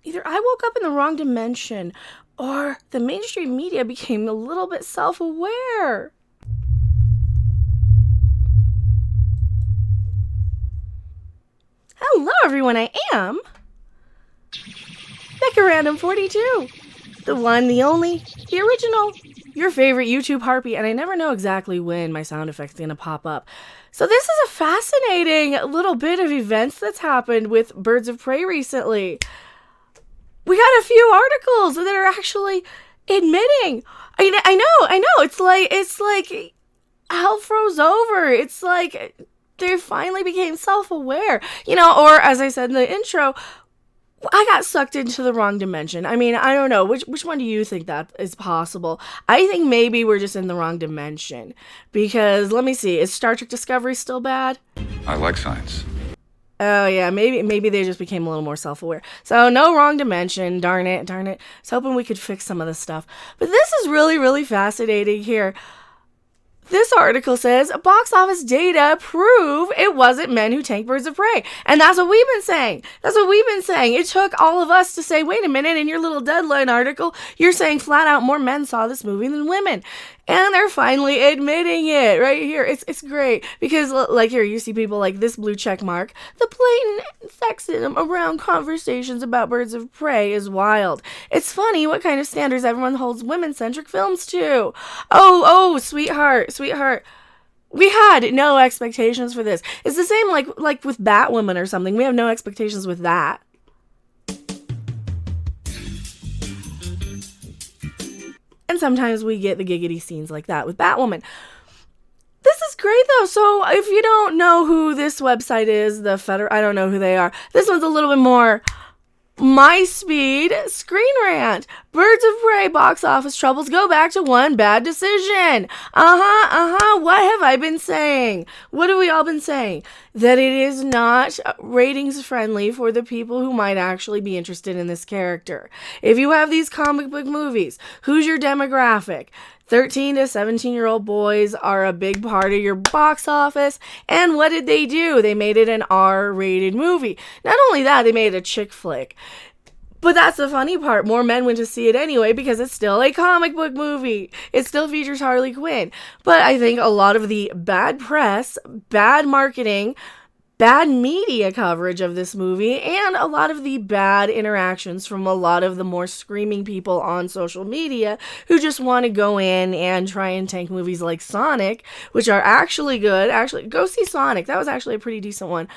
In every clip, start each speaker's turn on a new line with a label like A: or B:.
A: either I woke up in the wrong dimension or the mainstream media became a little bit self-aware. Hello, everyone. I am Becca Random 42. The one, the only, the original, your favorite YouTube harpy, and I never know exactly when my sound effect's gonna pop up. So this is a fascinating little bit of events that's happened with Birds of Prey recently. We got a few articles that are actually admitting. I know. It's like hell froze over. It's like they finally became self-aware. Or as I said in the intro, I got sucked into the wrong dimension. I mean, I don't know. Which one do you think that is possible? I think maybe we're just in the wrong dimension. Because, let me see, is Star Trek Discovery still bad?
B: I like science.
A: Oh, yeah, maybe they just became a little more self-aware. So, no wrong dimension. Darn it. I was hoping we could fix some of this stuff. But this is really, really fascinating here. This article says box office data prove it wasn't men who tanked Birds of Prey. And that's what we've been saying. It took all of us to say, wait a minute, in your little Deadline article, you're saying flat out more men saw this movie than women. And they're finally admitting it right here. It's great because, like, here you see people like this blue check mark. The blatant sexism around conversations about Birds of Prey is wild. It's funny what kind of standards everyone holds women-centric films to. Oh, sweetheart. We had no expectations for this. It's the same like with Batwoman or something. We have no expectations with that. And sometimes we get the giggity scenes like that with Batwoman. This is great though. So if you don't know who this website is, I don't know who they are. This one's a little bit more my speed. Screen Rant. Birds of Prey box office troubles go back to one bad decision. What have I been saying? What have we all been saying? That it is not ratings friendly for the people who might actually be interested in this character. If you have these comic book movies, who's your demographic? 13 to 17-year-old boys are a big part of your box office. And what did they do? They made it an R-rated movie. Not only that, they made it a chick flick. But that's the funny part. More men went to see it anyway because it's still a comic book movie. It still features Harley Quinn. But I think a lot of the bad press, bad marketing, bad media coverage of this movie, and a lot of the bad interactions from a lot of the more screaming people on social media who just want to go in and try and tank movies like Sonic, which are actually good. Actually, go see Sonic. That was actually a pretty decent one.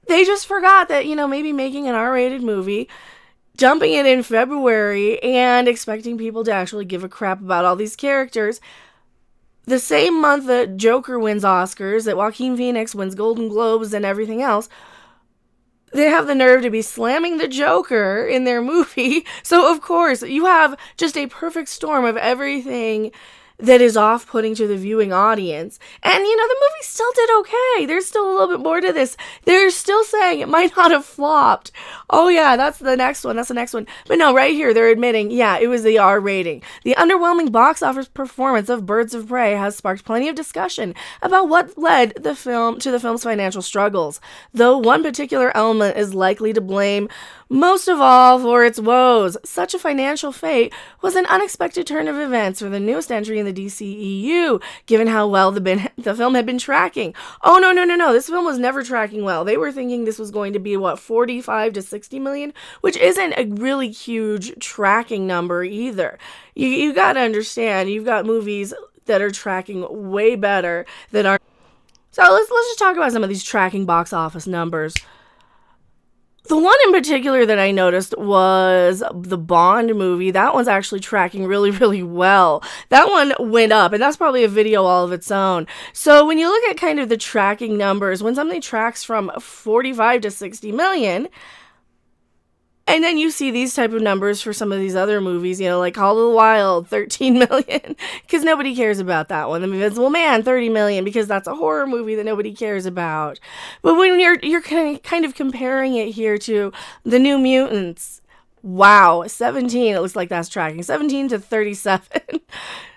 A: They just forgot that, maybe making an R-rated movie, dumping it in February, and expecting people to actually give a crap about all these characters. The same month that Joker wins Oscars, that Joaquin Phoenix wins Golden Globes and everything else, they have the nerve to be slamming the Joker in their movie. So, of course, you have just a perfect storm of everything that is off-putting to the viewing audience. And, the movie still did okay. There's still a little bit more to this. They're still saying it might not have flopped. Oh, yeah, that's the next one. But no, right here, they're admitting, yeah, it was the R rating. The underwhelming box office performance of Birds of Prey has sparked plenty of discussion about what led the film's financial struggles, though one particular element is likely to blame most of all for its woes. Such a financial fate was an unexpected turn of events for the newest entry in the DCEU, given how well the film had been tracking. Oh, no. This film was never tracking well. They were thinking this was going to be, 45 to 60 million, which isn't a really huge tracking number either. You got to understand, you've got movies that are tracking way better than are. So let's just talk about some of these tracking box office numbers. The one in particular that I noticed was the Bond movie. That one's actually tracking really, really well. That one went up, and that's probably a video all of its own. So when you look at kind of the tracking numbers, when something tracks from 45 to 60 million, and then you see these type of numbers for some of these other movies, like Call of the Wild, 13 million, because nobody cares about that one. The Invisible Man, 30 million, because that's a horror movie that nobody cares about. But when you're kind of comparing it here to The New Mutants, wow, 17, it looks like that's tracking, 17 to 37.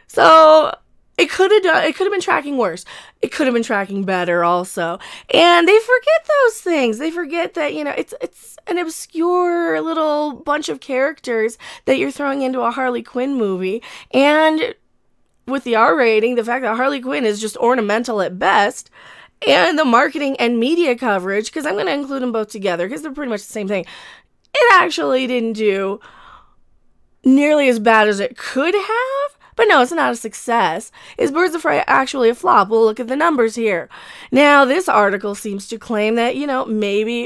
A: So It could have been tracking worse. It could have been tracking better also. And they forget those things. They forget that, it's an obscure little bunch of characters that you're throwing into a Harley Quinn movie. And with the R rating, the fact that Harley Quinn is just ornamental at best, and the marketing and media coverage, because I'm going to include them both together because they're pretty much the same thing, it actually didn't do nearly as bad as it could have. But no, it's not a success. Is Birds of Prey actually a flop? We'll look at the numbers here. Now, this article seems to claim that, maybe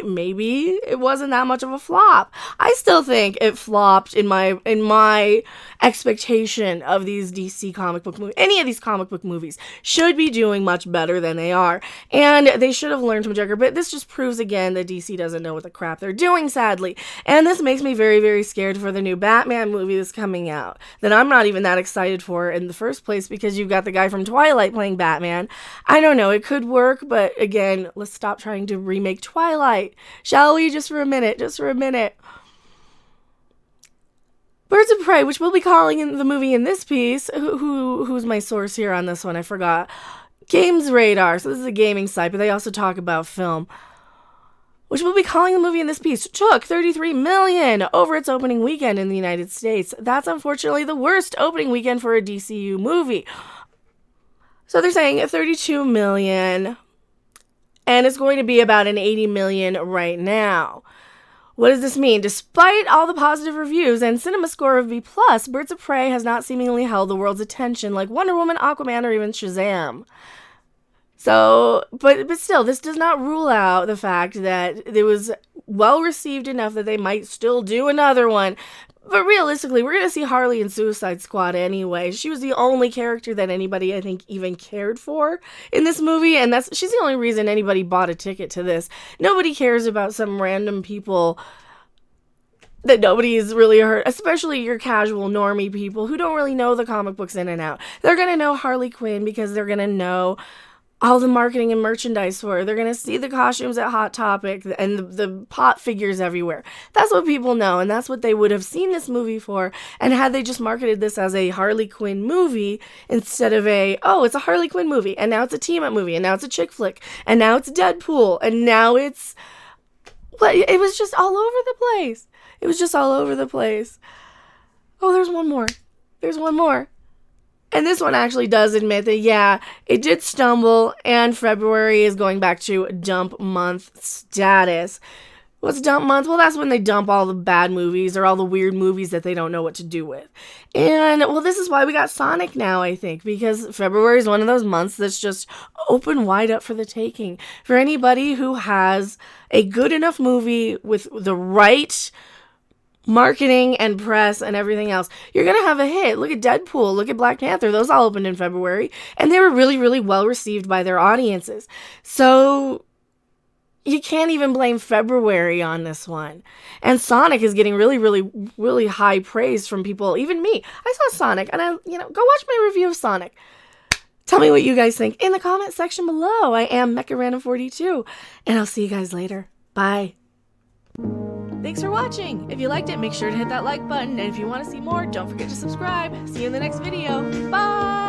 A: it wasn't that much of a flop. I still think it flopped in my expectation of these DC comic book movies. Any of these comic book movies should be doing much better than they are. And they should have learned from Joker. But this just proves again that DC doesn't know what the crap they're doing, sadly. And this makes me very, very scared for the new Batman movie that's coming out, that I'm not even that excited for in the first place, because you've got the guy from Twilight playing Batman. I don't know, it could work, but again, let's stop trying to remake Twilight, shall we? Just for a minute. Birds of Prey, which we'll be calling in the movie in this piece. Who's my source here on this one? I forgot. Games Radar. So this is a gaming site, but they also talk about film. Which we'll be calling the movie in this piece, took $33 million over its opening weekend in the United States. That's unfortunately the worst opening weekend for a DCU movie. So they're saying $32 million, and it's going to be about an $80 million right now. What does this mean? Despite all the positive reviews and cinema score of B+, Birds of Prey has not seemingly held the world's attention like Wonder Woman, Aquaman, or even Shazam. So, but still, this does not rule out the fact that it was well received enough that they might still do another one. But realistically, we're going to see Harley in Suicide Squad anyway. She was the only character that anybody, I think, even cared for in this movie. And she's the only reason anybody bought a ticket to this. Nobody cares about some random people that nobody's really heard, especially your casual normie people who don't really know the comic books in and out. They're going to know Harley Quinn because they're going to know all the marketing and merchandise for her. They're going to see the costumes at Hot Topic and the pot figures everywhere. That's what people know, and that's what they would have seen this movie for. And had they just marketed this as a Harley Quinn movie instead of it's a Harley Quinn movie, and now it's a team-up movie, and now it's a chick flick, and now it's Deadpool, and now it's... It was just all over the place. It was just all over the place. Oh, there's one more. And this one actually does admit that, it did stumble, and February is going back to dump month status. What's dump month? Well, that's when they dump all the bad movies or all the weird movies that they don't know what to do with. And, this is why we got Sonic now, I think, because February is one of those months that's just open wide up for the taking. For anybody who has a good enough movie with the right marketing and press and everything else, you're going to have a hit. Look at Deadpool, look at Black Panther. Those all opened in February, and they were really, really well received by their audiences. So you can't even blame February on this one. And Sonic is getting really, really, really high praise from people, even me. I saw Sonic, and go watch my review of Sonic. Tell me what you guys think in the comment section below. I am MechaRandom42, and I'll see you guys later. Bye. Thanks for watching. If you liked it, make sure to hit that like button. And if you want to see more, don't forget to subscribe. See you in the next video. Bye!